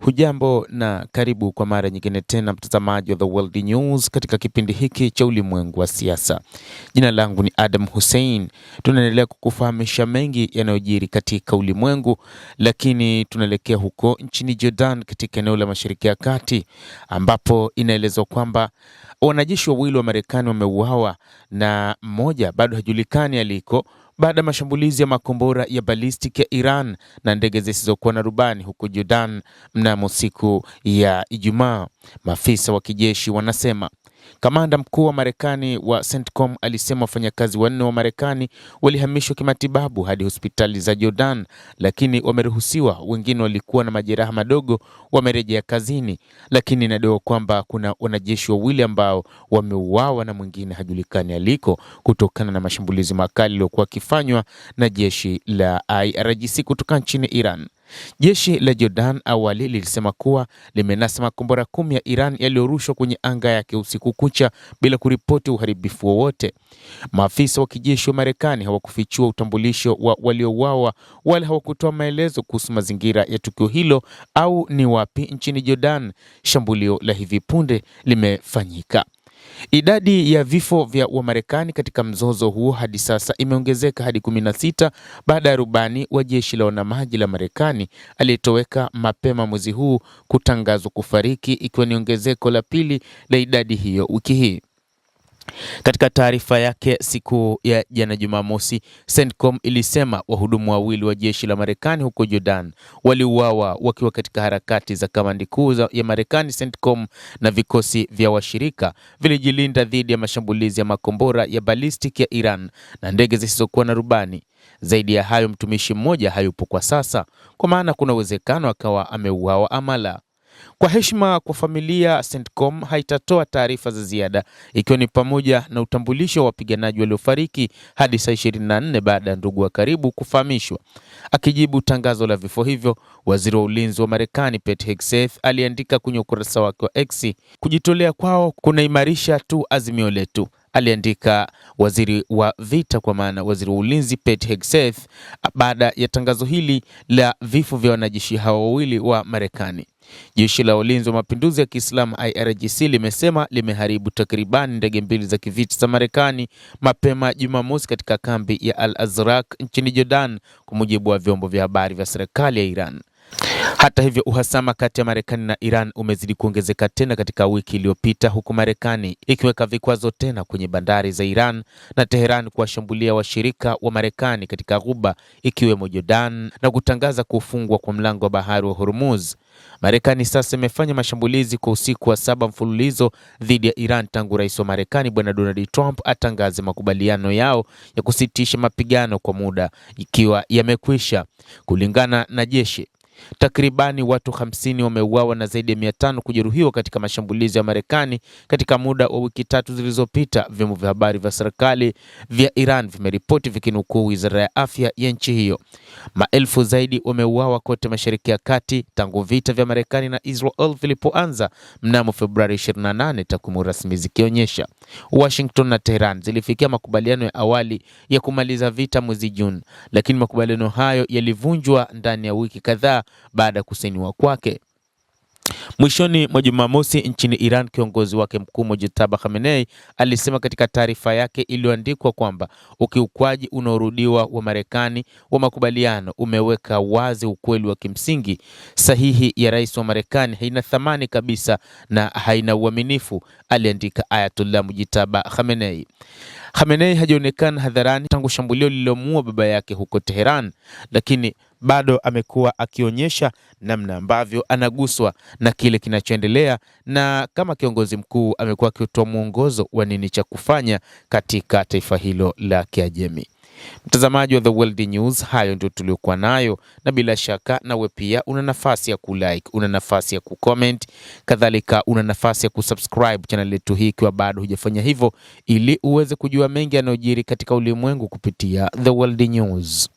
Hujambo na karibu kwa mara nyingine tena mtazamaji wa The World News katika kipindi hiki cha ulimwengu wa siasa. Jina langu ni Adam Hussein. Tunaendelea kukufahamisha mengi yanayojiri katika ulimwengu, lakini tunaelekea huko nchini Jordan katika eneo la Mashariki ya Kati ambapo inaelezwa kwamba wanajeshi wawili wa Marekani wameuawa na mmoja bado hajulikani aliko baada ya mashambulizi ya makombora ya ballistic ya Iran na ndege zisizokuwa na rubani huko Jordan mnamo siku ya Ijumaa. Maafisa wa kijeshi wanasema kamanda mkuu wa Marekani wa CENTCOM alisema wafanyakazi wanne wa Marekani walihamishwa kimatibabu hadi hospitali za Jordan, lakini wameruhusiwa. Wengine walikuwa na majeraha madogo wamerejea kazini, lakini inadaiwa kwamba kuna wanajeshi wawili ambao wameuawa na mwingine hajulikani aliko kutokana na mashambulizi makali yaliyokuwa yakifanywa na jeshi la IRGC kutoka nchini Iran. Jeshi la Jordan awali lilisema kuwa limenasa makombora 10 ya Iran yaliyorushwa kwenye anga yake usiku kucha bila kuripoti uharibifu wowote. Maafisa wa kijeshi wa Marekani hawakufichua utambulisho wa waliouawa wala hawakutoa maelezo kuhusu mazingira ya tukio hilo au ni wapi nchini Jordan shambulio la hivi punde limefanyika. Idadi ya vifo vya Wamarekani katika mzozo huo hadi sasa imeongezeka hadi 16 baada ya rubani wa jeshi la wanamaji la Marekani aliyetoweka mapema mwezi huu kutangazwa kufariki, ikiwa ni ongezeko la pili la idadi hiyo wiki hii. Katika taarifa yake siku ya jana Jumamosi, CENTCOM ilisema wahudumu wawili wa jeshi la Marekani huko Jordan waliuawa wakiwa katika harakati za kamandi kuu ya Marekani. CENTCOM na vikosi vya washirika vilijilinda dhidi ya mashambulizi ya makombora ya ballistic ya Iran na ndege zisizokuwa na rubani. Zaidi ya hayo, mtumishi mmoja hayupo kwa sasa, kwa maana kuna uwezekano akawa ameuawa ama la. Kwa heshima kwa familia, CENTCOM haitatoa taarifa za ziada, ikiwa ni pamoja na utambulisho wa wapiganaji waliofariki hadi saa 24 baada ya ndugu wa karibu kufahamishwa. Akijibu tangazo la vifo hivyo, waziri wa ulinzi wa Marekani Pete Hegseth aliandika kwenye ukurasa wake wa X, kujitolea kwao kunaimarisha tu azimio letu, aliandika waziri wa vita, kwa maana waziri wa ulinzi Pete Hegseth, baada ya tangazo hili la vifo vya wanajeshi hao wawili wa Marekani. Jeshi la ulinzi wa mapinduzi ya Kiislamu IRGC limesema limeharibu takribani ndege mbili za kivita za Marekani mapema Jumamosi katika kambi ya Al-Azraq nchini Jordan, kwa mujibu wa vyombo vya habari vya serikali ya Iran. Hata hivyo, uhasama kati ya Marekani na Iran umezidi kuongezeka tena katika wiki iliyopita, huku Marekani ikiweka vikwazo tena kwenye bandari za Iran na Tehran kuwashambulia washirika wa Marekani katika Ghuba ikiwemo Jordan na kutangaza kufungwa kwa mlango wa bahari wa Hormuz. Marekani sasa imefanya mashambulizi kwa usiku wa 7 mfululizo dhidi ya Iran tangu rais wa Marekani Bwana Donald Trump atangaze makubaliano yao ya kusitisha mapigano kwa muda ikiwa yamekwisha. Kulingana na jeshi, takribani watu 50 wameuawa na zaidi ya 500 kujeruhiwa katika mashambulizi ya Marekani katika muda wa wiki 3 zilizopita, vyombo vya habari vya serikali vya Iran vimeripoti vikinukuu wizara ya afya ya nchi hiyo. Maelfu zaidi wameuawa kote Mashariki ya Kati tangu vita vya Marekani na Israel vilipoanza mnamo Februari 28, takwimu rasmi zikionyesha. Washington na Tehran zilifikia makubaliano ya awali ya kumaliza vita mwezi Juni, lakini makubaliano hayo yalivunjwa ndani ya wiki kadhaa baada ya kusainiwa kwake. Mwishoni mwa Jumamosi nchini Iran, kiongozi wake mkuu Mojtaba Khamenei alisema katika taarifa yake iliyoandikwa kwamba ukiukwaji unaorudiwa wa Marekani wa makubaliano umeweka wazi ukweli wa kimsingi: sahihi ya rais wa Marekani haina thamani kabisa na haina uaminifu, aliandika Ayatollah Mojtaba Khamenei. Khamenei hajaonekana hadharani tangu shambulio lililomuua baba yake huko Tehran, lakini bado amekuwa akionyesha namna ambavyo anaguswa na kile kinachoendelea, na kama kiongozi mkuu amekuwa akitoa mwongozo wa nini cha kufanya katika taifa hilo la Kiajemi. Mtazamaji wa The World News, hayo ndio tuliokuwa nayo, na bila shaka nawe pia una nafasi ya kulike, una nafasi ya kucomment, kadhalika una nafasi ya kusubscribe channel yetu hii ikiwa bado hujafanya hivyo, ili uweze kujua mengi yanayojiri katika ulimwengu kupitia The World News.